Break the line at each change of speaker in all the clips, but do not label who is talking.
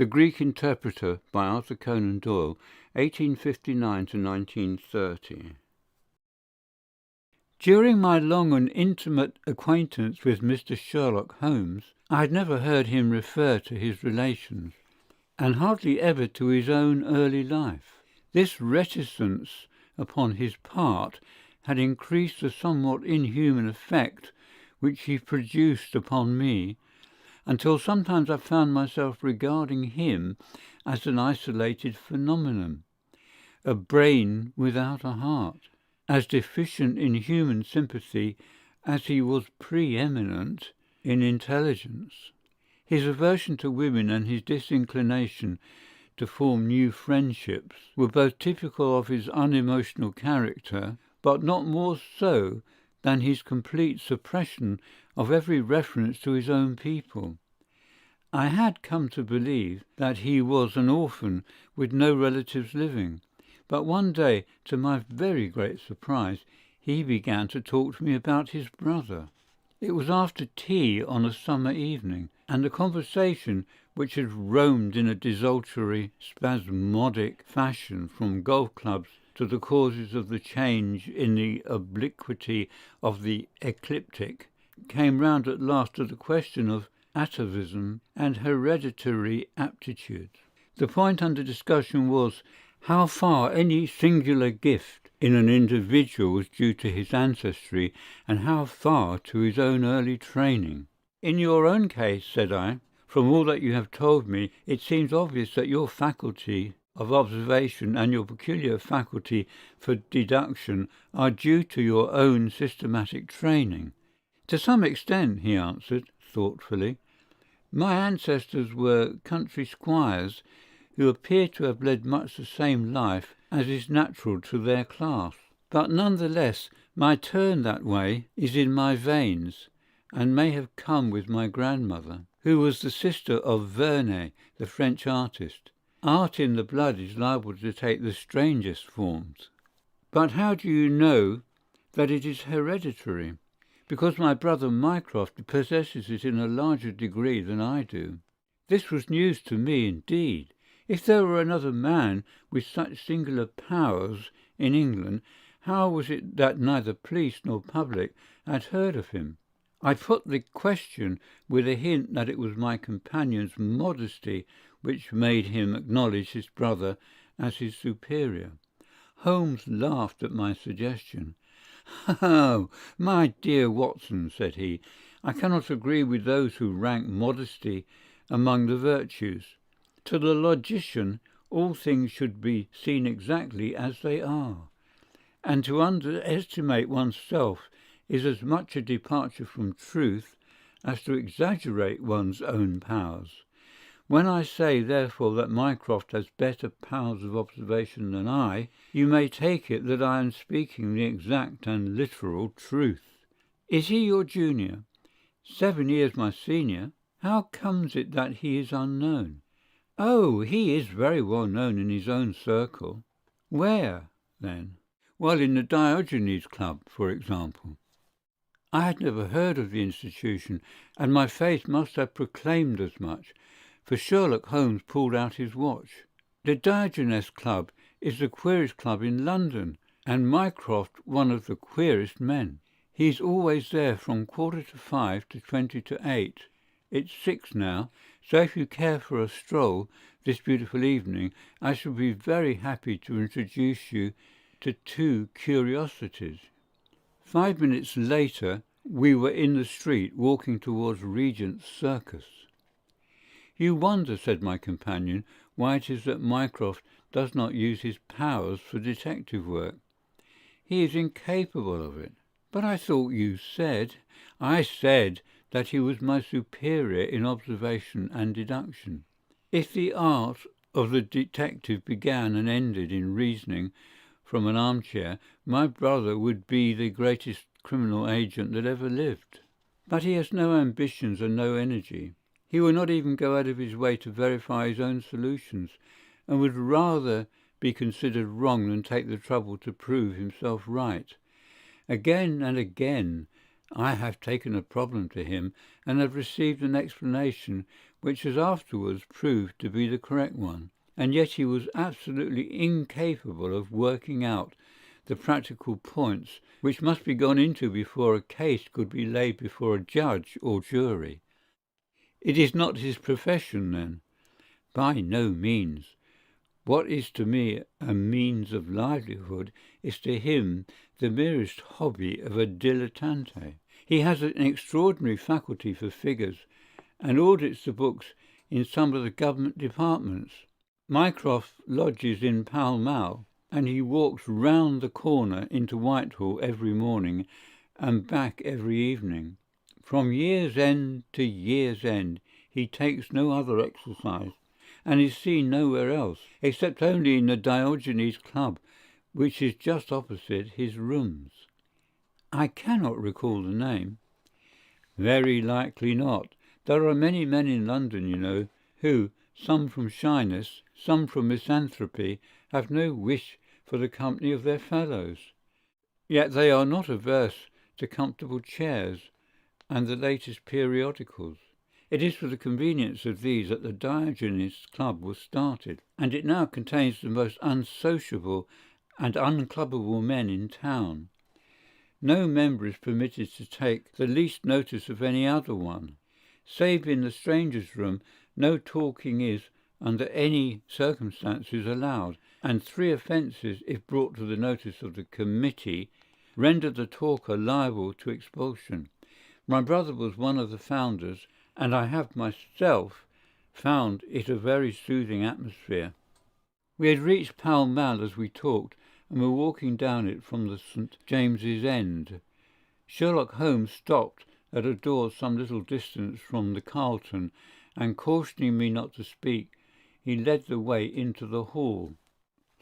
The Greek Interpreter by Arthur Conan Doyle, 1859 to 1930. During my long and intimate acquaintance with Mr. Sherlock Holmes, I had never heard him refer to his relations, and hardly ever to his own early life. This reticence upon his part had increased the somewhat inhuman effect which he produced upon me, until sometimes I found myself regarding him as an isolated phenomenon, a brain without a heart, as deficient in human sympathy as he was preeminent in intelligence. His aversion to women and his disinclination to form new friendships were both typical of his unemotional character, but not more so than his complete suppression of every reference to his own people. I had come to believe that he was an orphan with no relatives living, but one day, to my very great surprise, he began to talk to me about his brother. It was after tea on a summer evening, and the conversation, which had roamed in a desultory, spasmodic fashion from golf clubs to the causes of the change in the obliquity of the ecliptic, came round at last to the question of atavism and hereditary aptitudes. The point under discussion was how far any singular gift in an individual was due to his ancestry and how far to his own early training. "In your own case," said I, "from all that you have told me, it seems obvious that your faculty of observation and your peculiar faculty for deduction are due to your own systematic training." "To some extent," he answered, thoughtfully. "My ancestors were country squires who appear to have led much the same life as is natural to their class. But none the less, my turn that way is in my veins, and may have come with my grandmother, who was the sister of Vernet, the French artist. Art in the blood is liable to take the strangest forms." "But how do you know that it is hereditary?" "Because my brother Mycroft possesses it in a larger degree than I do." This was news to me indeed. If there were another man with such singular powers in England, how was it that neither police nor public had heard of him? I put the question with a hint that it was my companion's modesty which made him acknowledge his brother as his superior. Holmes laughed at my suggestion. "Oh, my dear Watson," said he, "I cannot agree with those who rank modesty among the virtues. To the logician, all things should be seen exactly as they are, and to underestimate oneself is as much a departure from truth as to exaggerate one's own powers. When I say, therefore, that Mycroft has better powers of observation than I, you may take it that I am speaking the exact and literal truth." "Is he your junior?" "7 years my senior." "How comes it that he is unknown?" "Oh, he is very well known in his own circle." "Where, then?" "Well, in the Diogenes Club, for example." I had never heard of the institution, and my face must have proclaimed as much, for Sherlock Holmes pulled out his watch. "The Diogenes Club is the queerest club in London, and Mycroft one of the queerest men. He's always there from 5:15 to 7:50. It's 6 now, so if you care for a stroll this beautiful evening, I shall be very happy to introduce you to 2 curiosities." 5 minutes later we were in the street walking towards Regent's Circus. "You wonder," said my companion, "why it is that Mycroft does not use his powers for detective work. He is incapable of it." "But I thought you said—" "I said that he was my superior in observation and deduction. If the art of the detective began and ended in reasoning from an armchair, my brother would be the greatest criminal agent that ever lived. But he has no ambitions and no energy. He will not even go out of his way to verify his own solutions, and would rather be considered wrong than take the trouble to prove himself right. Again and again I have taken a problem to him and have received an explanation which has afterwards proved to be the correct one, and yet he was absolutely incapable of working out the practical points which must be gone into before a case could be laid before a judge or jury. It is not his profession, then? By no means. What is to me a means of livelihood is to him the merest hobby of a dilettante. He has an extraordinary faculty for figures, and audits the books in some of the government departments. Mycroft lodges in Pall Mall, and he walks round the corner into Whitehall every morning and back every evening. From year's end to year's end he takes no other exercise, and is seen nowhere else, except only in the Diogenes Club, which is just opposite his rooms. I cannot recall the name. Very likely not. There are many men in London, you know, who, some from shyness, some from misanthropy, have no wish for the company of their fellows. Yet they are not averse to comfortable chairs and the latest periodicals. It is for the convenience of these that the Diogenes Club was started, and it now contains the most unsociable and unclubbable men in town. No member is permitted to take the least notice of any other one. Save in the strangers' room, no talking is, under any circumstances, allowed, and 3 offences, if brought to the notice of the committee, render the talker liable to expulsion. My brother was one of the founders, and I have myself found it a very soothing atmosphere. We had reached Pall Mall as we talked, and were walking down it from the St. James's End. Sherlock Holmes stopped at a door some little distance from the Carlton, and cautioning me not to speak, he led the way into the hall.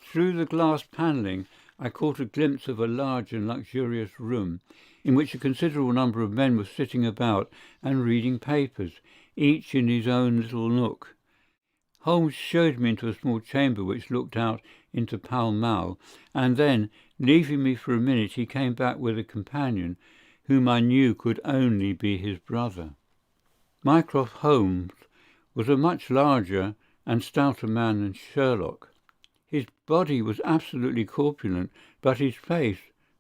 Through the glass panelling I caught a glimpse of a large and luxurious room, in which a considerable number of men were sitting about and reading papers, each in his own little nook. Holmes showed me into a small chamber which looked out into Pall Mall, and then, leaving me for a minute, he came back with a companion, whom I knew could only be his brother. Mycroft Holmes was a much larger and stouter man than Sherlock. His body was absolutely corpulent, but his face,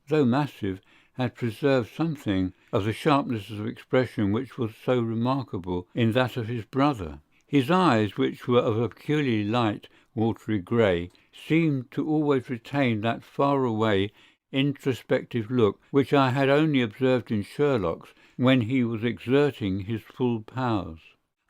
though massive, had preserved something of the sharpness of expression which was so remarkable in that of his brother. His eyes, which were of a peculiarly light, watery grey, seemed to always retain that far-away, introspective look which I had only observed in Sherlock's when he was exerting his full powers.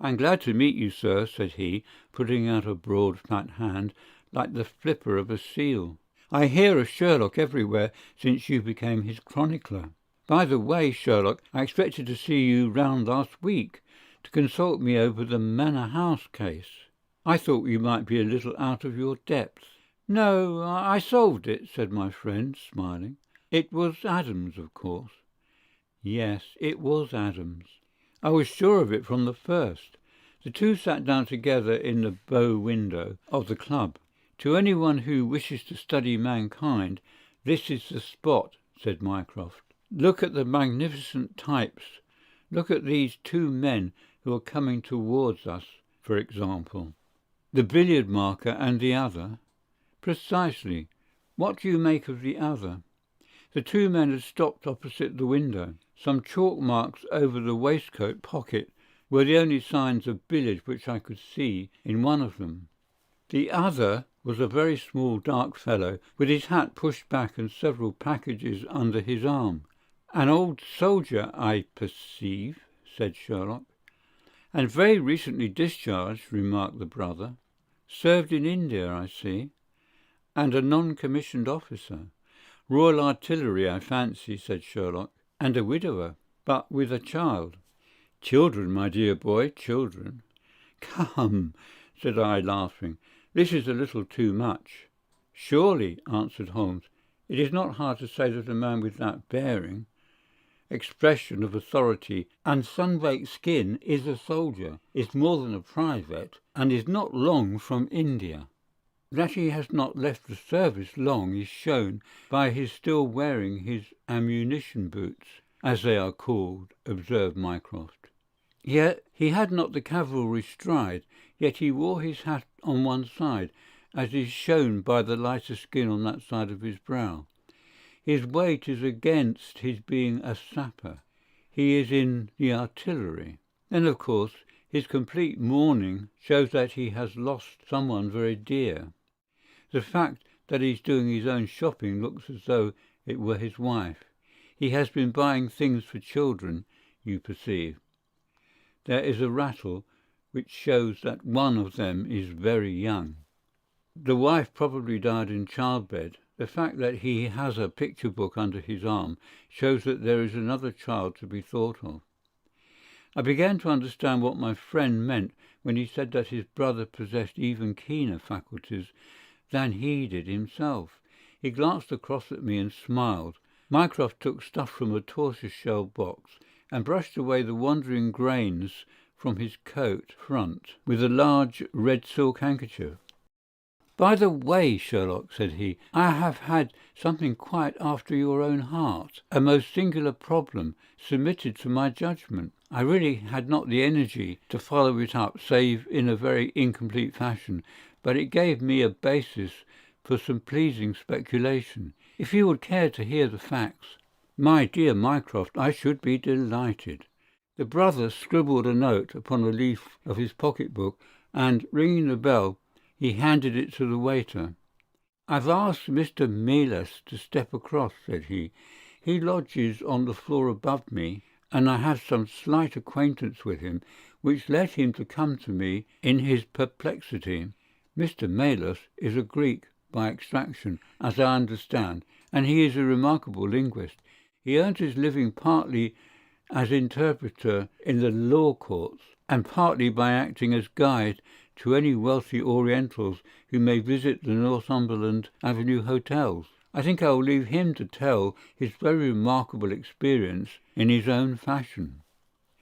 "I am glad to meet you, sir," said he, putting out a broad, fat hand, like the flipper of a seal. "I hear of Sherlock everywhere since you became his chronicler. By the way, Sherlock, I expected to see you round last week, to consult me over the Manor House case. I thought you might be a little out of your depth." "No, I solved it," said my friend, smiling. "It was Adams, of course." Yes, it was Adams. I was sure of it from the first. The two sat down together in the bow window of the club. "To anyone who wishes to study mankind, this is the spot," said Mycroft. "Look at the magnificent types. Look at these 2 men who are coming towards us, for example. The billiard marker and the other." "Precisely. What do you make of the other?" The 2 men had stopped opposite the window. Some chalk marks over the waistcoat pocket were the only signs of billiard which I could see in one of them. The other was a very small, dark fellow, with his hat pushed back and several packages under his arm. "An old soldier, I perceive," said Sherlock. "And very recently discharged," remarked the brother. "Served in India, I see. And a non-commissioned officer. Royal Artillery, I fancy," said Sherlock. "And a widower, but with a child." "Children, my dear boy, children." "Come," said I, laughing, "this is a little too much." "Surely," answered Holmes, "it is not hard to say that a man with that bearing, expression of authority, and sun-baked skin is a soldier, is more than a private, and is not long from India. That he has not left the service long is shown by his still wearing his ammunition boots, as they are called," observed Mycroft. Yet he had not the cavalry stride, yet he wore his hat on one side, as is shown by the lighter skin on that side of his brow. His weight is against his being a sapper. He is in the artillery. Then, of course, his complete mourning shows that he has lost someone very dear. The fact that he's doing his own shopping looks as though it were his wife. He has been buying things for children, you perceive. There is a rattle which shows that one of them is very young. The wife probably died in childbed. The fact that he has a picture book under his arm shows that there is another child to be thought of. I began to understand what my friend meant when he said that his brother possessed even keener faculties than he did himself. He glanced across at me and smiled. Mycroft took stuff from a tortoise-shell box and brushed away the wandering grains from his coat front with a large red silk handkerchief. "By the way, Sherlock," said he, "I have had something quite after your own heart, a most singular problem, submitted to my judgment. I really had not the energy to follow it up, save in a very incomplete fashion, but it gave me a basis for some pleasing speculation. If you would care to hear the facts—" "My dear Mycroft, I should be delighted." The brother scribbled a note upon a leaf of his pocket-book, and, ringing the bell, he handed it to the waiter. "I've asked Mr. Melas to step across," said he. "He lodges on the floor above me, and I have some slight acquaintance with him, which led him to come to me in his perplexity. Mr. Melas is a Greek by extraction, as I understand, and he is a remarkable linguist. He earns his living partly as interpreter in the law courts, and partly by acting as guide to any wealthy Orientals who may visit the Northumberland Avenue hotels. I think I will leave him to tell his very remarkable experience in his own fashion."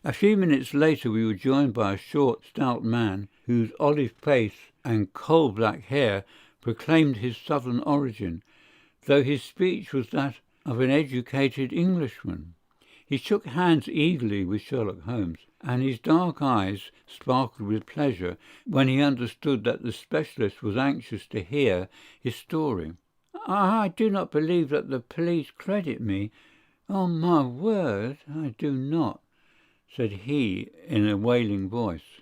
A few minutes later we were joined by a short, stout man whose olive face and coal-black hair proclaimed his southern origin, though his speech was that of an educated Englishman. He shook hands eagerly with Sherlock Holmes, and his dark eyes sparkled with pleasure when he understood that the specialist was anxious to hear his story. "I do not believe that the police credit me. On my word, I do not," said he in a wailing voice.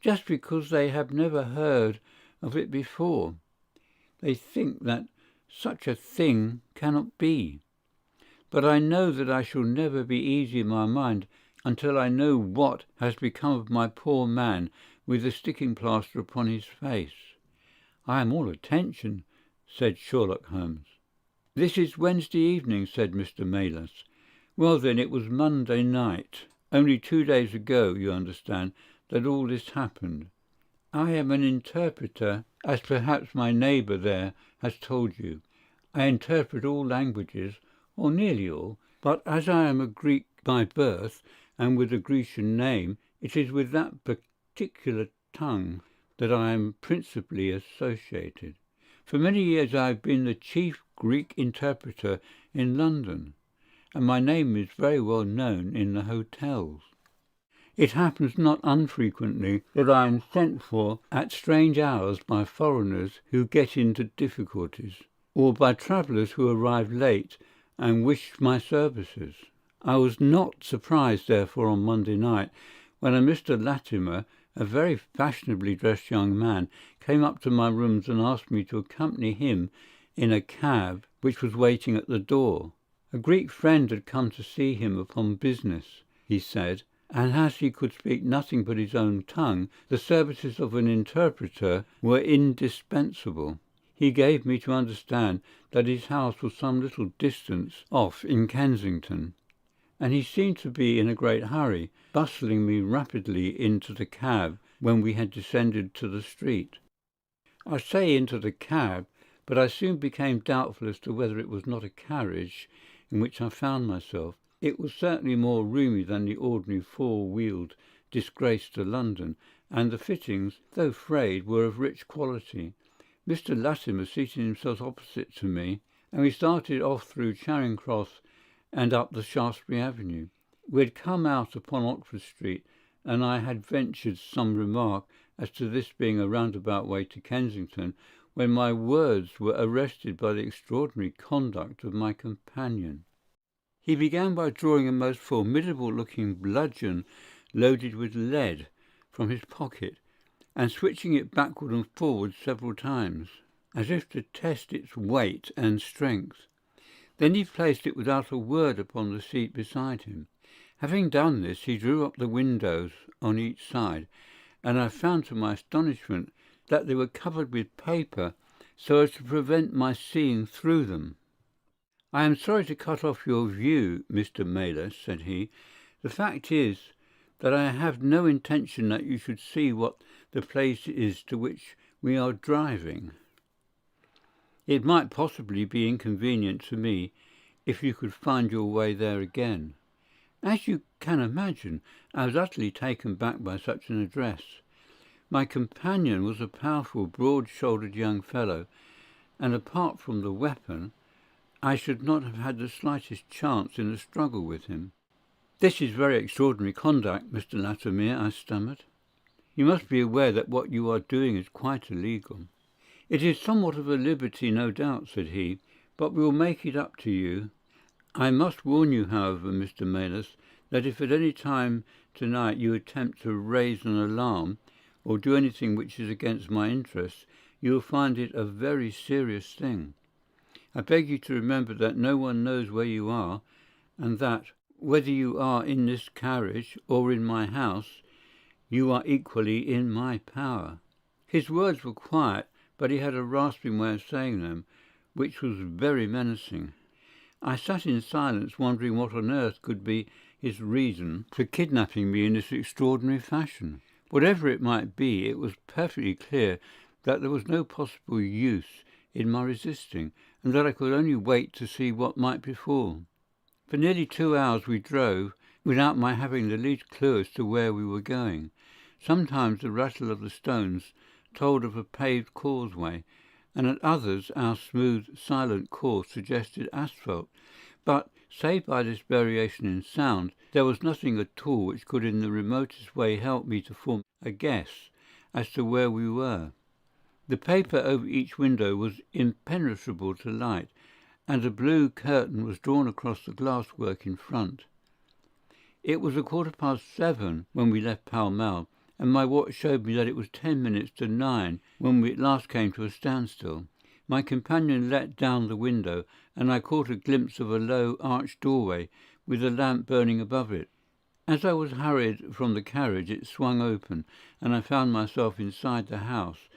"Just because they have never heard of it before. They think that such a thing cannot be. But I know that I shall never be easy in my mind until I know what has become of my poor man with the sticking-plaster upon his face." "I am all attention," said Sherlock Holmes. "This is Wednesday evening," said Mr. Melas. "Well, then, it was Monday night, only 2 days ago, you understand, that all this happened. I am an interpreter, as perhaps my neighbour there has told you. I interpret all languages, or nearly all, but as I am a Greek by birth and with a Grecian name, it is with that particular tongue that I am principally associated. For many years I have been the chief Greek interpreter in London, and my name is very well known in the hotels. It happens not unfrequently that I am sent for at strange hours by foreigners who get into difficulties, or by travellers who arrive late and wish my services. I was not surprised, therefore, on Monday night, when a Mr. Latimer, a very fashionably dressed young man, came up to my rooms and asked me to accompany him in a cab which was waiting at the door. A Greek friend had come to see him upon business, he said, and as he could speak nothing but his own tongue, the services of an interpreter were indispensable. He gave me to understand that his house was some little distance off in Kensington, and he seemed to be in a great hurry, bustling me rapidly into the cab when we had descended to the street. I say into the cab, but I soon became doubtful as to whether it was not a carriage in which I found myself. It was certainly more roomy than the ordinary four-wheeled disgrace to London, and the fittings, though frayed, were of rich quality. Mr. Latimer seated himself opposite to me, and we started off through Charing Cross and up the Shaftesbury Avenue. We had come out upon Oxford Street, and I had ventured some remark as to this being a roundabout way to Kensington, when my words were arrested by the extraordinary conduct of my companion. He began by drawing a most formidable-looking bludgeon loaded with lead from his pocket, and switching it backward and forward several times, as if to test its weight and strength. Then he placed it without a word upon the seat beside him. Having done this, he drew up the windows on each side, and I found to my astonishment that they were covered with paper so as to prevent my seeing through them. "I am sorry to cut off your view, Mr. Maylis," said he. "The fact is that I have no intention that you should see what the place is to which we are driving. It might possibly be inconvenient to me if you could find your way there again." As you can imagine, I was utterly taken back by such an address. My companion was a powerful, broad-shouldered young fellow, and apart from the weapon, I should not have had the slightest chance in a struggle with him. "This is very extraordinary conduct, Mr. Latimer," I stammered. "You must be aware that what you are doing is quite illegal." "It is somewhat of a liberty, no doubt," said he, "but we will make it up to you. I must warn you, however, Mr. Maylis, that if at any time tonight you attempt to raise an alarm or do anything which is against my interests, you will find it a very serious thing. I beg you to remember that no one knows where you are, and that, whether you are in this carriage or in my house, you are equally in my power." His words were quiet, but he had a rasping way of saying them, which was very menacing. I sat in silence, wondering what on earth could be his reason for kidnapping me in this extraordinary fashion. Whatever it might be, it was perfectly clear that there was no possible use in my resisting, and that I could only wait to see what might befall. For nearly 2 hours we drove, without my having the least clue as to where we were going. Sometimes the rattle of the stones told of a paved causeway, and at others our smooth, silent course suggested asphalt. But, save by this variation in sound, there was nothing at all which could in the remotest way help me to form a guess as to where we were. The paper over each window was impenetrable to light, and a blue curtain was drawn across the glasswork in front. It was 7:15 when we left Pall Mall, and my watch showed me that it was 10 minutes to 9 when we at last came to a standstill. My companion let down the window, and I caught a glimpse of a low, arched doorway with a lamp burning above it. As I was hurried from the carriage, it swung open, and I found myself inside the house,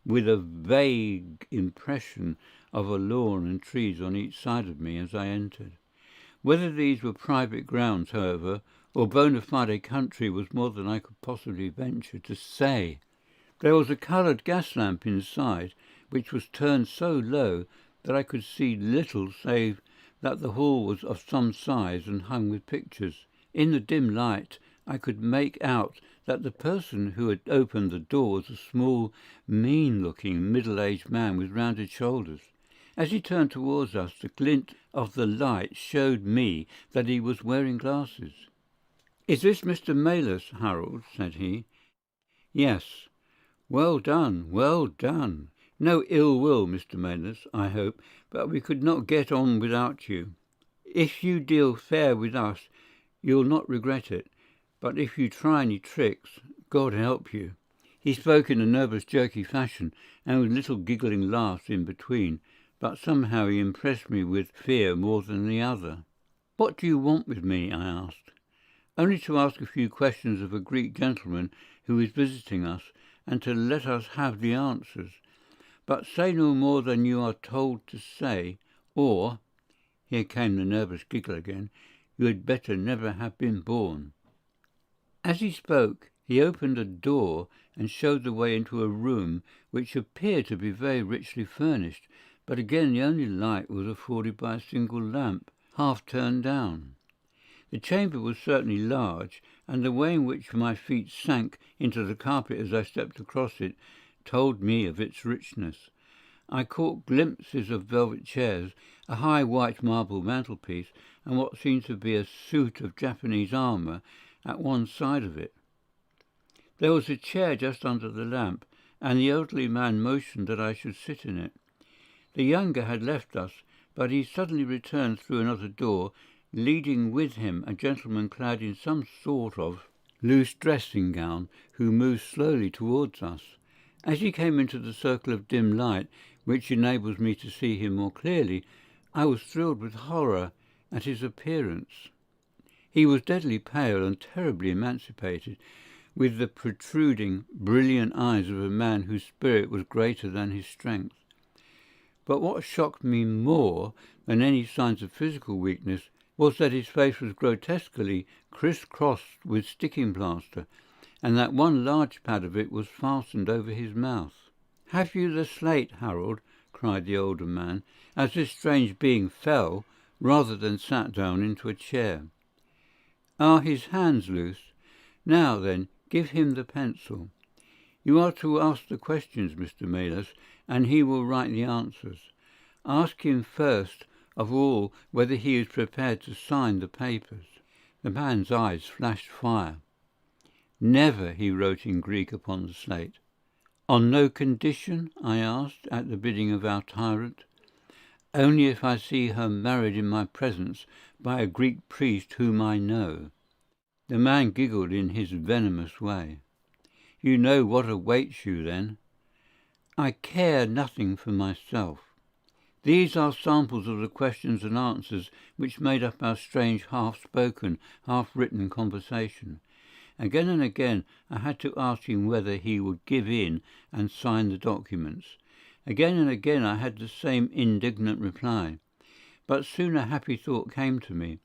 with a vague impression of a lawn and trees on each side of me as I entered. Whether these were private grounds, however, or bona fide country was more than I could possibly venture to say. There was a coloured gas lamp inside, which was turned so low that I could see little save that the hall was of some size and hung with pictures. In the dim light I could make out that the person who had opened the door was a small, mean-looking, middle-aged man with rounded shoulders. As he turned towards us, the glint of the light showed me that he was wearing glasses. "Is this Mr. Maylis, Harold?" said he. "Yes." "Well done, well done. No ill will, Mr. Maylis, I hope, but we could not get on without you. If you deal fair with us, you'll not regret it, but if you try any tricks, God help you." He spoke in a nervous, jerky fashion, and with little giggling laughs in between, but somehow he impressed me with fear more than the other. "What do you want with me?" I asked. "Only to ask a few questions of a Greek gentleman who is visiting us, and to let us have the answers. But say no more than you are told to say, or," here came the nervous giggle again, "you had better never have been born." As he spoke, he opened a door and showed the way into a room which appeared to be very richly furnished, but again the only light was afforded by a single lamp, half turned down. The chamber was certainly large, and the way in which my feet sank into the carpet as I stepped across it told me of its richness. I caught glimpses of velvet chairs, a high white marble mantelpiece, and what seemed to be a suit of Japanese armour at one side of it. There was a chair just under the lamp, and the elderly man motioned that I should sit in it. The younger had left us, but he suddenly returned through another door, leading with him a gentleman clad in some sort of loose dressing gown, who moved slowly towards us. As he came into the circle of dim light, which enables me to see him more clearly, I was thrilled with horror at his appearance. He was deadly pale and terribly emacipated, with the protruding, brilliant eyes of a man whose spirit was greater than his strength. But what shocked me more than any signs of physical weakness was that his face was grotesquely criss-crossed with sticking plaster, and that one large pad of it was fastened over his mouth. "Have you the slate, Harold?" cried the older man, as this strange being fell, rather than sat down, into a chair. "Are his hands loose? Now, then, give him the pencil. You are to ask the questions, Mr. Maylis, and he will write the answers. Ask him first of all whether he is prepared to sign the papers." The man's eyes flashed fire. "Never," he wrote in Greek upon the slate. "On no condition?" I asked, at the bidding of our tyrant. "Only if I see her married in my presence by a Greek priest whom I know." The man giggled in his venomous way. "You know what awaits you, then?" "I care nothing for myself." These are samples of the questions and answers which made up our strange half-spoken, half-written conversation. Again and again I had to ask him whether he would give in and sign the documents. Again and again I had the same indignant reply. But soon a happy thought came to me.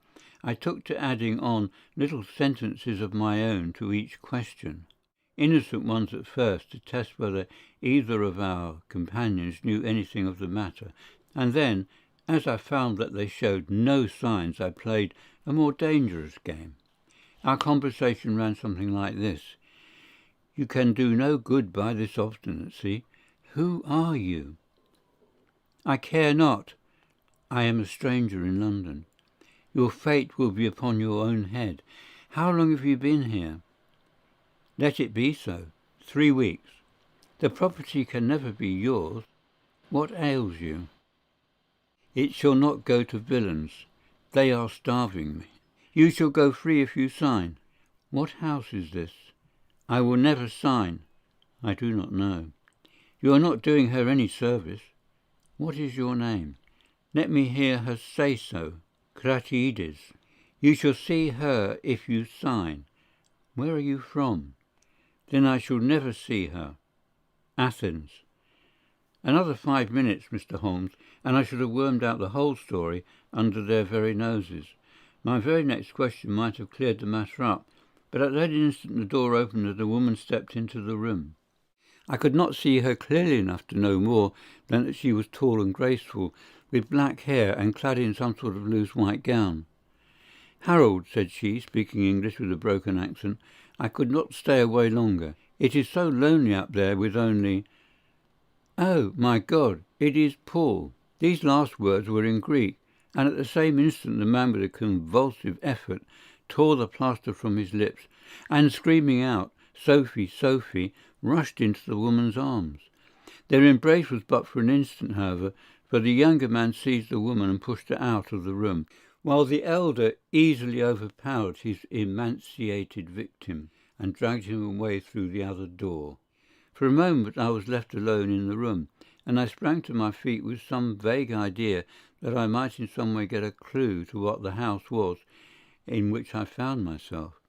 I took to adding on little sentences of my own to each question. Innocent ones at first, to test whether either of our companions knew anything of the matter, and then, as I found that they showed no signs, I played a more dangerous game. Our conversation ran something like this: "You can do no good by this obstinacy. Who are you?" "I care not. I am a stranger in London." "Your fate will be upon your own head. How long have you been here?" "Let it be so. 3 weeks." "The property can never be yours. What ails you?" "It shall not go to villains. They are starving me." "You shall go free if you sign." "What house is this?" "I will never sign." "I do not know." "You are not doing her any service." "What is your name?" "Let me hear her say so." "Kratides." "You shall see her if you sign." "Where are you from?" "Then I shall never see her." "Athens." Another 5 minutes, Mr. Holmes, and I should have wormed out the whole story under their very noses. My very next question might have cleared the matter up, but at that instant the door opened and a woman stepped into the room. I could not see her clearly enough to know more than that she was tall and graceful, with black hair and clad in some sort of loose white gown. "Harold," said she, speaking English with a broken accent, "I could not stay away longer. It is so lonely up there with only— Oh, my God, it is Paul." These last words were in Greek, and at the same instant the man, with a convulsive effort, tore the plaster from his lips, and screaming out, "Sophie, Sophie," rushed into the woman's arms. Their embrace was but for an instant, however, for the younger man seized the woman and pushed her out of the room, while the elder easily overpowered his emaciated victim and dragged him away through the other door. For a moment I was left alone in the room, and I sprang to my feet with some vague idea that I might in some way get a clue to what the house was in which I found myself.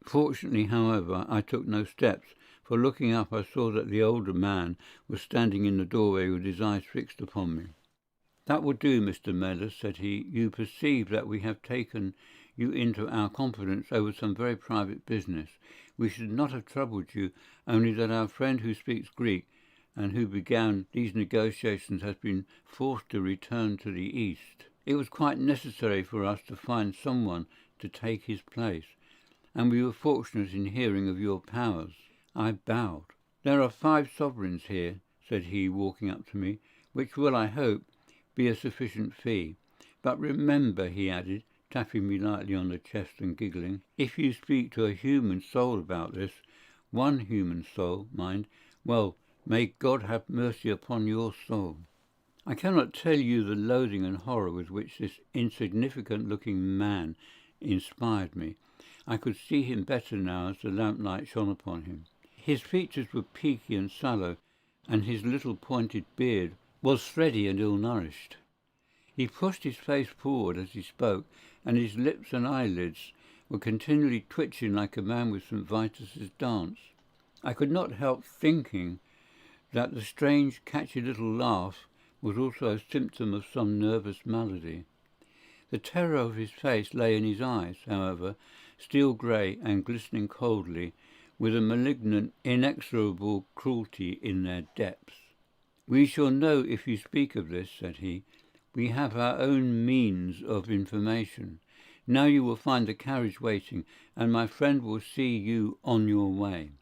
Fortunately, however, I took no steps, for looking up I saw that the older man was standing in the doorway with his eyes fixed upon me. "That will do, Mr. Mellor," said he. "You perceive that we have taken you into our confidence over some very private business. We should not have troubled you, only that our friend who speaks Greek and who began these negotiations has been forced to return to the East. It was quite necessary for us to find someone to take his place, and we were fortunate in hearing of your powers." I bowed. "There are 5 sovereigns here," said he, walking up to me, "which will, I hope, be a sufficient fee. But remember," he added, tapping me lightly on the chest and giggling, "if you speak to a human soul about this, One human soul, mind. Well, may God have mercy upon your soul. I cannot tell you the loathing and horror with which this insignificant-looking man inspired me. I could see him better now as the lamplight shone upon him. His features were peaky and sallow, and his little pointed beard was thready and ill-nourished. He pushed his face forward as he spoke, and his lips and eyelids were continually twitching like a man with St. Vitus's dance. I could not help thinking that the strange, catchy little laugh was also a symptom of some nervous malady. The terror of his face lay in his eyes, however, steel grey and glistening coldly, with a malignant, inexorable cruelty in their depths. "We shall know if you speak of this," said he. "We have our own means of information. Now you will find the carriage waiting, and my friend will see you on your way."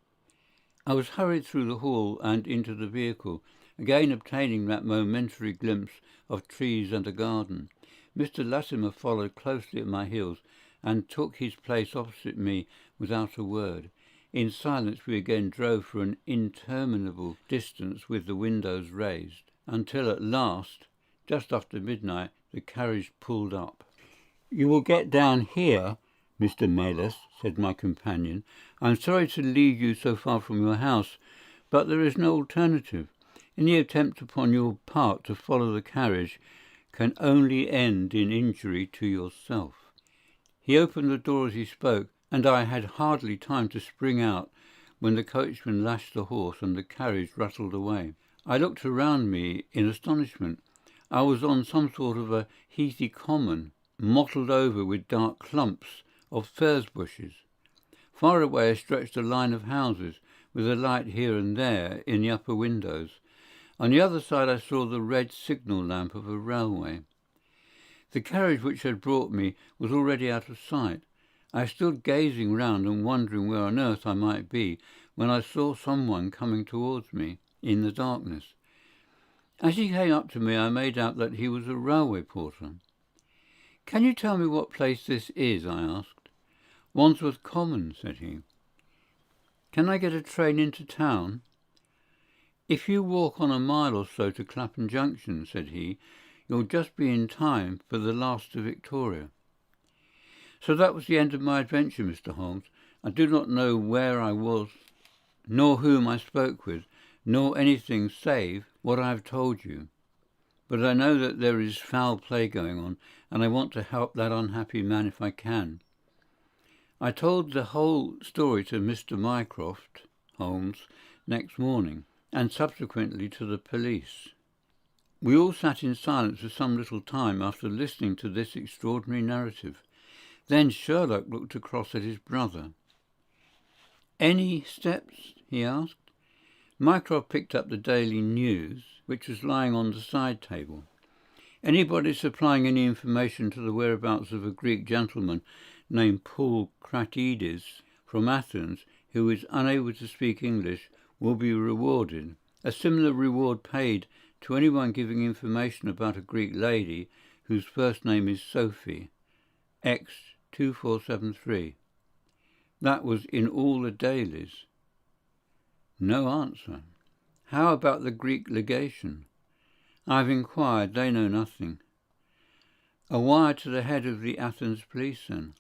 I was hurried through the hall and into the vehicle, again obtaining that momentary glimpse of trees and a garden. Mr. Latimer followed closely at my heels, and took his place opposite me without a word. In silence we again drove for an interminable distance with the windows raised, until at last, just after midnight, the carriage pulled up. "You will get down here, Mr. Maylis," said my companion. "I'm sorry to lead you so far from your house, but there is no alternative. Any attempt upon your part to follow the carriage can only end in injury to yourself." He opened the door as he spoke, and I had hardly time to spring out when the coachman lashed the horse and the carriage rattled away. I looked around me in astonishment. I was on some sort of a heathy common, mottled over with dark clumps of furze bushes. Far away stretched a line of houses, with a light here and there in the upper windows. On the other side I saw the red signal lamp of a railway. The carriage which had brought me was already out of sight. I stood gazing round and wondering where on earth I might be, when I saw someone coming towards me in the darkness. As he came up to me I made out that he was a railway porter. "Can you tell me what place this is?" I asked. "Wandsworth Common," said he. "Can I get a train into town?" "If you walk on a mile or so to Clapham Junction," said he, "you'll just be in time for the last to Victoria." So that was the end of my adventure, Mr. Holmes. I do not know where I was, nor whom I spoke with, nor anything save what I have told you. But I know that there is foul play going on, and I want to help that unhappy man if I can. I told the whole story to Mr. Mycroft, Holmes, next morning, and subsequently to the police. We all sat in silence for some little time after listening to this extraordinary narrative. Then Sherlock looked across at his brother. "Any steps?" he asked. Mycroft picked up the Daily News, which was lying on the side table. "Anybody supplying any information to the whereabouts of a Greek gentleman named Paul Kratides from Athens, who is unable to speak English, will be rewarded. A similar reward paid to anyone giving information about a Greek lady whose first name is Sophie. X 2473. That was in all the dailies. No answer. "How about the Greek legation?" "I've inquired. They know nothing." "A wire to the head of the Athens police, then?"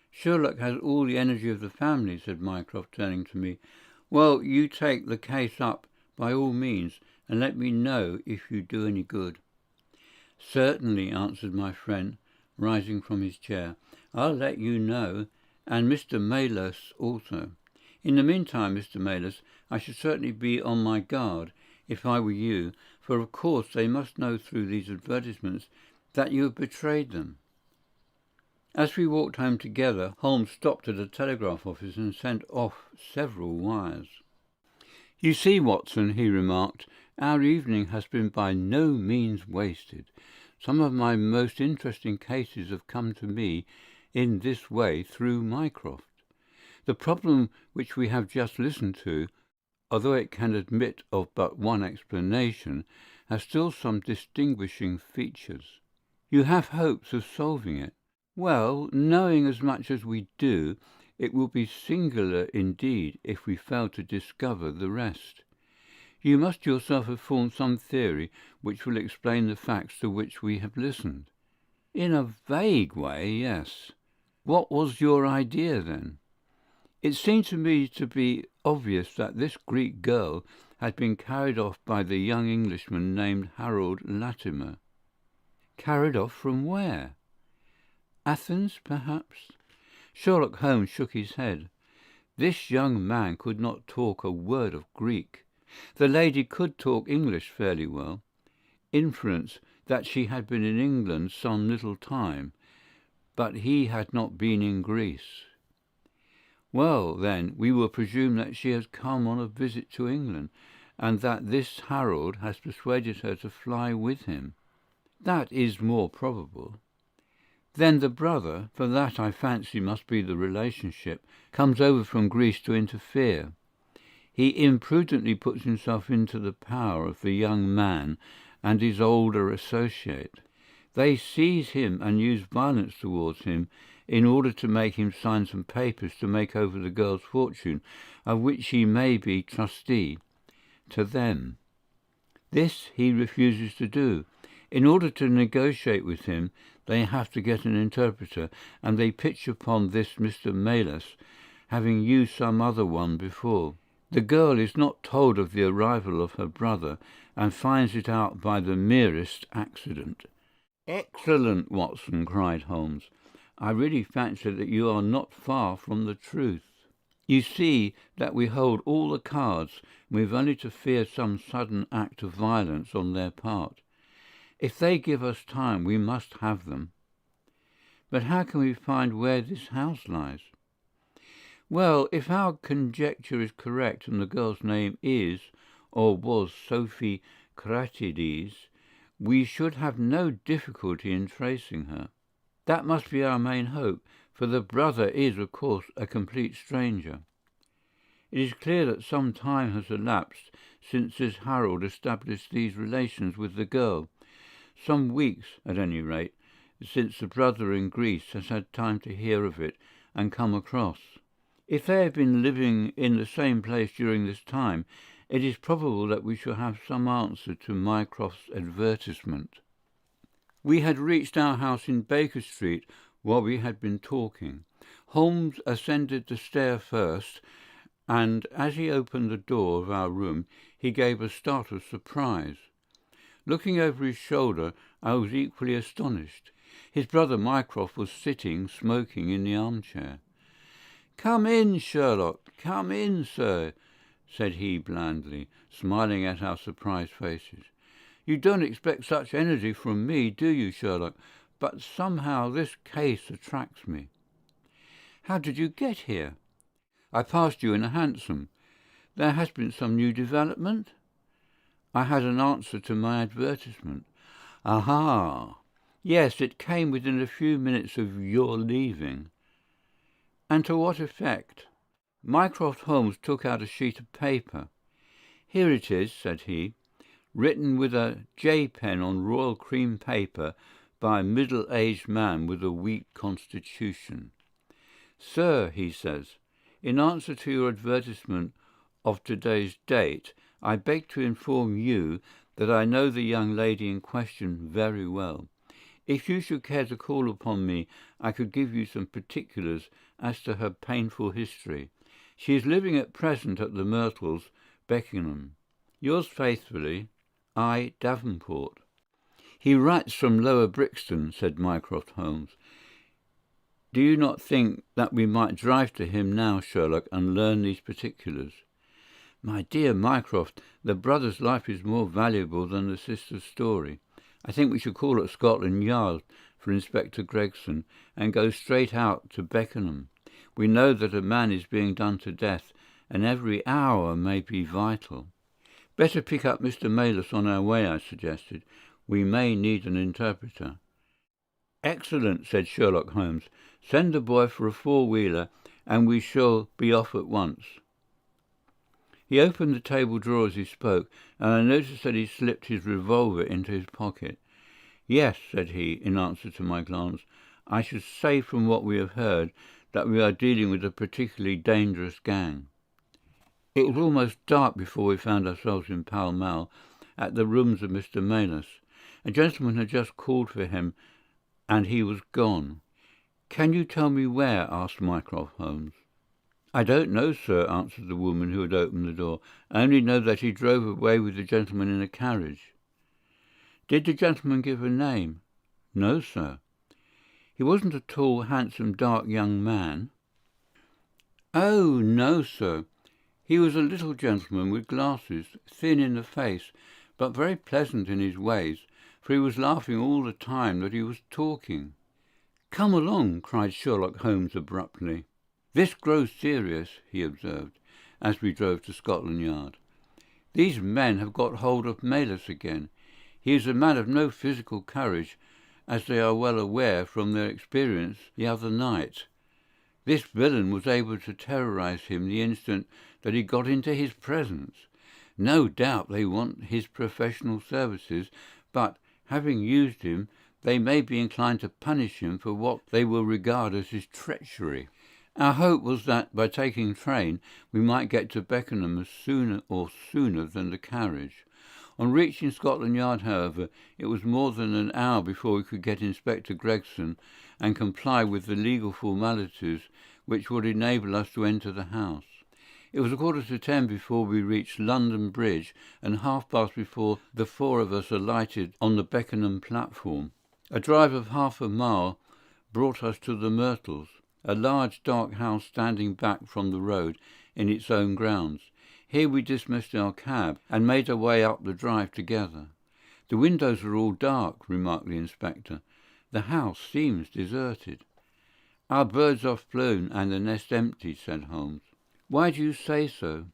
"Sherlock has all the energy of the family," said Mycroft, turning to me. "Well, you take the case up by all means, and let me know if you do any good." "Certainly," answered my friend, rising from his chair. "I'll let you know, and Mr. Maylis also. In the meantime, Mr. Maylis, I should certainly be on my guard, if I were you, for of course they must know through these advertisements that you have betrayed them." As we walked home together, Holmes stopped at a telegraph office and sent off several wires. "You see, Watson," he remarked, "our evening has been by no means wasted. Some of my most interesting cases have come to me in this way through Mycroft. The problem which we have just listened to, although it can admit of but one explanation, has still some distinguishing features. You have hopes of solving it? Well, knowing as much as we do, It will be singular indeed if we fail to discover the rest. You must yourself have formed some theory which will explain the facts to which we have listened. In a vague way, yes. What was your idea, then? It seemed to me to be obvious that this Greek girl had been carried off by the young Englishman named Harold Latimer. Carried off from where? Athens, perhaps? Sherlock Holmes shook his head. This young man could not talk a word of Greek. The lady could talk English fairly well. Inference that she had been in England some little time, but he had not been in Greece. Well, then, we will presume that she has come on a visit to England, and that this Harold has persuaded her to fly with him. That is more probable. Then the brother, for that I fancy must be the relationship, comes over from Greece to interfere. He imprudently puts himself into the power of the young man and his older associate. They seize him and use violence towards him in order to make him sign some papers to make over the girl's fortune, of which he may be trustee, to them. This he refuses to do. In order to negotiate with him, they have to get an interpreter, and they pitch upon this Mr. Melas, having used some other one before. The girl is not told of the arrival of her brother, and finds it out by the merest accident. "Excellent, Watson," cried Holmes. "I really fancy that you are not far from the truth. You see that we hold all the cards, and we've only to fear some sudden act of violence on their part. If they give us time, we must have them. But how can we find where this house lies?" "Well, if our conjecture is correct and the girl's name is or was Sophie Kratides, we should have no difficulty in tracing her. That must be our main hope, for the brother is, of course, a complete stranger. It is clear that some time has elapsed since this Harold established these relations with the girl. Some weeks, at any rate, since the brother in Greece has had time to hear of it and come across. If they have been living in the same place during this time, it is probable that we shall have some answer to Mycroft's advertisement." We had reached our house in Baker Street while we had been talking. Holmes ascended the stair first, and as he opened the door of our room, he gave a start of surprise. Looking over his shoulder, I was equally astonished. His brother Mycroft was sitting smoking in the armchair. "Come in, Sherlock, come in, sir," said he blandly, smiling at our surprised faces. "You don't expect such energy from me, do you, Sherlock? But somehow this case attracts me." "How did you get here?" "I passed you in a hansom. There has been some new development?" "I had an answer to my advertisement." "Aha! Yes, it came within a few minutes of your leaving." "And to what effect?" Mycroft Holmes took out a sheet of paper. "Here it is," said he, "written with a J pen on royal cream paper by a middle-aged man with a weak constitution. 'Sir,' he says, 'in answer to your advertisement of today's date, I beg to inform you that I know the young lady in question very well. If you should care to call upon me, I could give you some particulars as to her painful history. She is living at present at the Myrtles, Beckenham. Yours faithfully, I. Davenport.'" "He writes from Lower Brixton," said Mycroft Holmes. "Do you not think that we might drive to him now, Sherlock, and learn these particulars?" "My dear Mycroft, the brother's life is more valuable than the sister's story. I think we should call at Scotland Yard for Inspector Gregson and go straight out to Beckenham. We know that a man is being done to death, and every hour may be vital." "Better pick up Mr. Melas on our way," I suggested. "We may need an interpreter." "Excellent," said Sherlock Holmes. "Send the boy for a four-wheeler, and we shall be off at once." He opened the table drawer as he spoke, and I noticed that he slipped his revolver into his pocket. "Yes," said he, in answer to my glance, "I should say from what we have heard that we are dealing with a particularly dangerous gang. It was almost dark before we found ourselves in Pall Mall at the rooms of Mr. Maylis. A gentleman had just called for him, and he was gone. "Can you tell me where?" asked Mycroft Holmes. "I don't know, sir," answered the woman who had opened the door. "I only know that he drove away with the gentleman in a carriage." "Did the gentleman give a name?" "No, sir." "He wasn't a tall, handsome, dark young man?" "Oh, no, sir. He was a little gentleman with glasses, thin in the face, but very pleasant in his ways, for he was laughing all the time that he was talking." "Come along," cried Sherlock Holmes abruptly. "This grows serious," he observed, as we drove to Scotland Yard. "These men have got hold of Maylis again. He is a man of no physical courage, as they are well aware from their experience the other night. This villain was able to terrorize him the instant that he got into his presence. No doubt they want his professional services, but, having used him, they may be inclined to punish him for what they will regard as his treachery. Our hope was that, by taking train, we might get to Beckenham sooner than the carriage. On reaching Scotland Yard, however, it was more than an hour before we could get Inspector Gregson and comply with the legal formalities which would enable us to enter the house. It was 10:15 before we reached London Bridge, and 10:30 before the four of us alighted on the Beckenham platform. A drive of half a mile brought us to the Myrtles, a large dark house standing back from the road in its own grounds. Here we dismissed our cab and made our way up the drive together. "The windows are all dark," remarked the inspector. "The house seems deserted." "Our birds are flown and the nest empty," said Holmes. "Why do you say so?"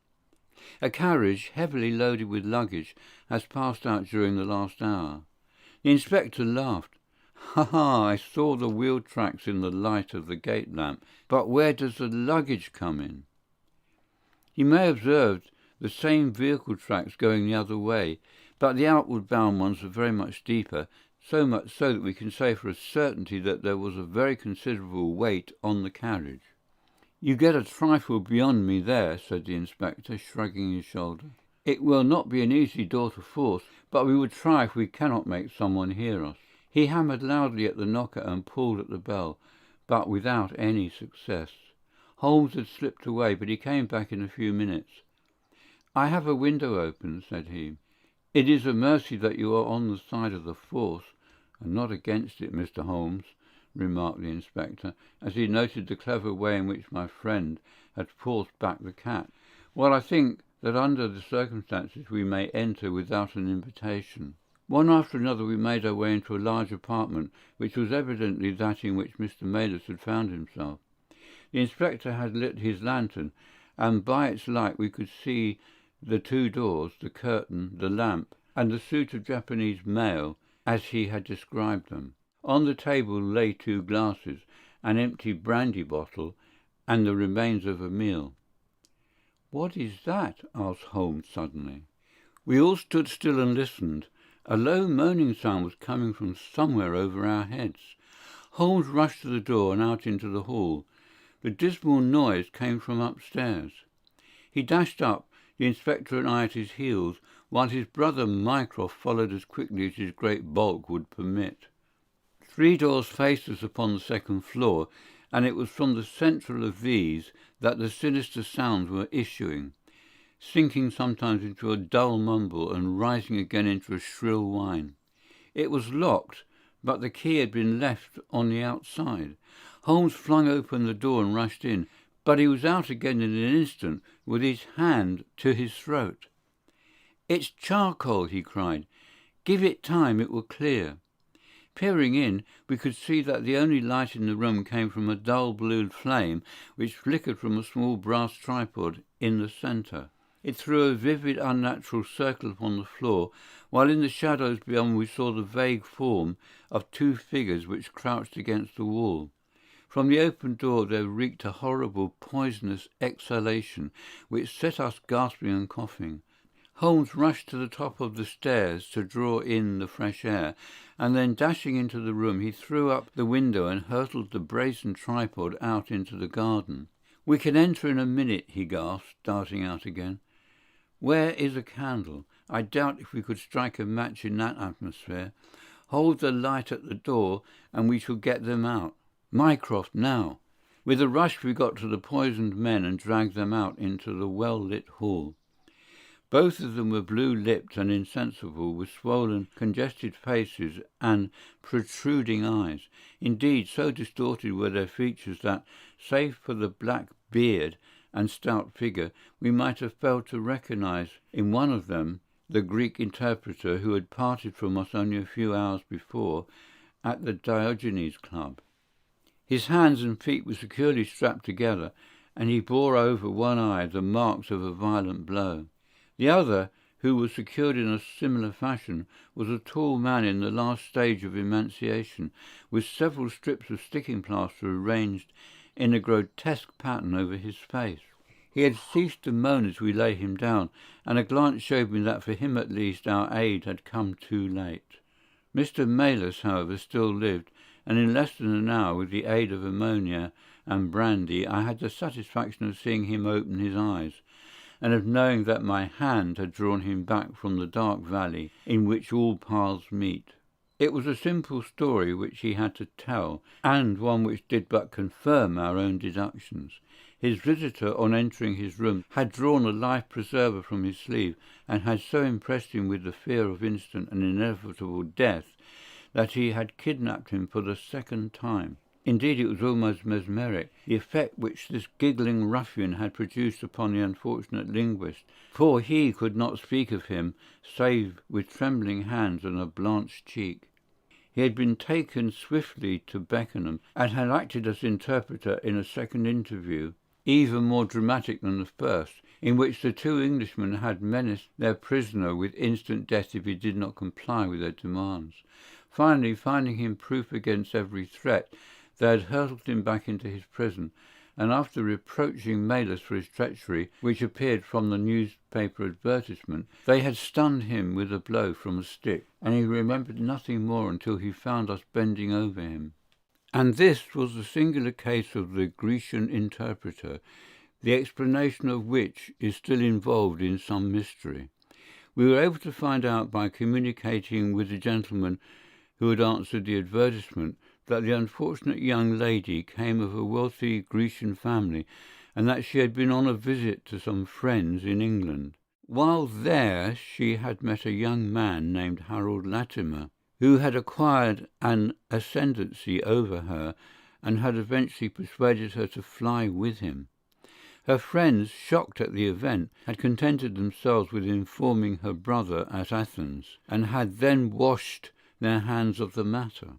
"A carriage, heavily loaded with luggage, has passed out during the last hour." The inspector laughed. "Ha, ha! I saw the wheel tracks in the light of the gate lamp. But where does the luggage come in?" "You may have observed the same vehicle tracks going the other way, but the outward bound ones are very much deeper, so much so that we can say for a certainty that there was a very considerable weight on the carriage." "You get a trifle beyond me there," said the inspector, shrugging his shoulder. "It will not be an easy door to force, but we would try if we cannot make someone hear us." He hammered loudly at the knocker and pulled at the bell, but without any success. Holmes had slipped away, but he came back in a few minutes. "I have a window open," said he. "It is a mercy that you are on the side of the force, and not against it, Mr. Holmes," remarked the inspector, as he noted the clever way in which my friend had forced back the cat. "Well, I think that under the circumstances we may enter without an invitation." One after another we made our way into a large apartment, which was evidently that in which Mr. Maylis had found himself. The inspector had lit his lantern, and by its light we could see the two doors, the curtain, the lamp, and the suit of Japanese mail as he had described them. On the table lay 2 glasses, an empty brandy bottle, and the remains of a meal. "What is that?" asked Holmes suddenly. We all stood still and listened. A low moaning sound was coming from somewhere over our heads. Holmes rushed to the door and out into the hall. The dismal noise came from upstairs. He dashed up, the inspector and I at his heels, while his brother Mycroft followed as quickly as his great bulk would permit. 3 doors faced us upon the second floor, and it was from the central of these that the sinister sounds were issuing, sinking sometimes into a dull mumble and rising again into a shrill whine. It was locked, but the key had been left on the outside. Holmes flung open the door and rushed in, but he was out again in an instant with his hand to his throat. "It's charcoal," he cried. "Give it time, it will clear." Peering in, we could see that the only light in the room came from a dull blue flame which flickered from a small brass tripod in the centre. It threw a vivid, unnatural circle upon the floor, while in the shadows beyond we saw the vague form of 2 figures which crouched against the wall. From the open door there reeked a horrible, poisonous exhalation which set us gasping and coughing. Holmes rushed to the top of the stairs to draw in the fresh air, and then dashing into the room he threw up the window and hurtled the brazen tripod out into the garden. "We can enter in a minute," he gasped, darting out again. "Where is a candle? I doubt if we could strike a match in that atmosphere. Hold the light at the door, and we shall get them out. Mycroft, now!" With a rush we got to the poisoned men and dragged them out into the well-lit hall. Both of them were blue-lipped and insensible, with swollen, congested faces and protruding eyes. Indeed, so distorted were their features that, save for the black beard and stout figure, we might have failed to recognize in one of them the Greek interpreter who had parted from us only a few hours before at the Diogenes Club. His hands and feet were securely strapped together, and he bore over one eye the marks of a violent blow. The other, who was secured in a similar fashion, was a tall man in the last stage of emaciation, with several strips of sticking plaster arranged in a grotesque pattern over his face. He had ceased to moan as we lay him down, and a glance showed me that for him at least our aid had come too late. Mr. Maylis, however, still lived, and in less than an hour, with the aid of ammonia and brandy, I had the satisfaction of seeing him open his eyes, and of knowing that my hand had drawn him back from the dark valley in which all paths meet. It was a simple story which he had to tell, and one which did but confirm our own deductions. His visitor, on entering his room, had drawn a life-preserver from his sleeve, and had so impressed him with the fear of instant and inevitable death that he had kidnapped him for the second time. Indeed, it was almost mesmeric, the effect which this giggling ruffian had produced upon the unfortunate linguist, for he could not speak of him save with trembling hands and a blanched cheek. He had been taken swiftly to Beckenham, and had acted as interpreter in a second interview, even more dramatic than the first, in which the two Englishmen had menaced their prisoner with instant death if he did not comply with their demands. Finally, finding him proof against every threat, they had hurled him back into his prison, and after reproaching Maylis for his treachery, which appeared from the newspaper advertisement, they had stunned him with a blow from a stick, and he remembered nothing more until he found us bending over him. And this was the singular case of the Grecian interpreter, the explanation of which is still involved in some mystery. We were able to find out by communicating with the gentleman who had answered the advertisement that the unfortunate young lady came of a wealthy Grecian family, and that she had been on a visit to some friends in England. While there she had met a young man named Harold Latimer, who had acquired an ascendancy over her and had eventually persuaded her to fly with him. Her friends, shocked at the event, had contented themselves with informing her brother at Athens, and had then washed their hands of the matter.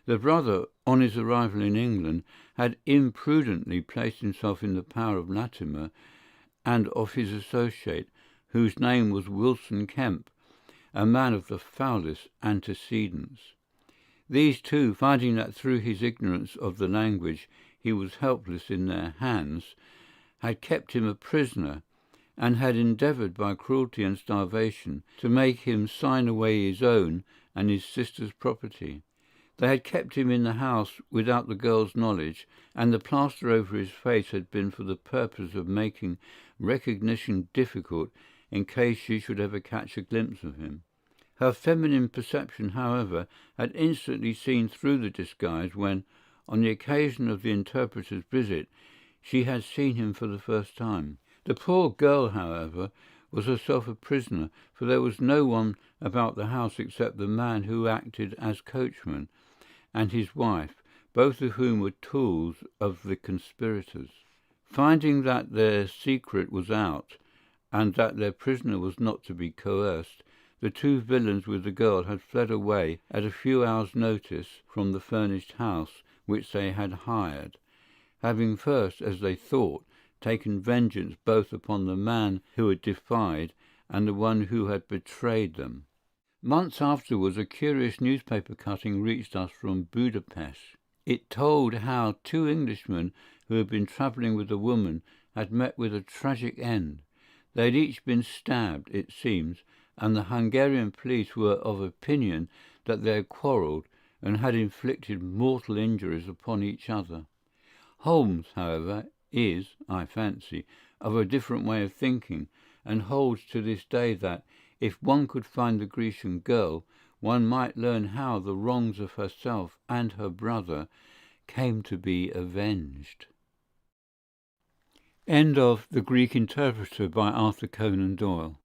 The brother, on his arrival in England, had imprudently placed himself in the power of Latimer and of his associate, whose name was Wilson Kemp, a man of the foulest antecedents. These two, finding that through his ignorance of the language he was helpless in their hands, had kept him a prisoner, and had endeavoured by cruelty and starvation to make him sign away his own and his sister's property. They had kept him in the house without the girl's knowledge, and the plaster over his face had been for the purpose of making recognition difficult in case she should ever catch a glimpse of him. Her feminine perception, however, had instantly seen through the disguise when, on the occasion of the interpreter's visit, she had seen him for the first time. The poor girl, however, was herself a prisoner, for there was no one about the house except the man who acted as coachman, and his wife, both of whom were tools of the conspirators. Finding that their secret was out, and that their prisoner was not to be coerced, the two villains with the girl had fled away at a few hours' notice from the furnished house which they had hired, having first, as they thought, taken vengeance both upon the man who had defied and the one who had betrayed them. Months afterwards, a curious newspaper cutting reached us from Budapest. It told how two Englishmen who had been travelling with a woman had met with a tragic end. They had each been stabbed, it seems, and the Hungarian police were of opinion that they had quarrelled and had inflicted mortal injuries upon each other. Holmes, however, is, I fancy, of a different way of thinking, and holds to this day that, if one could find the Grecian girl, one might learn how the wrongs of herself and her brother came to be avenged. End of The Greek Interpreter by Arthur Conan Doyle.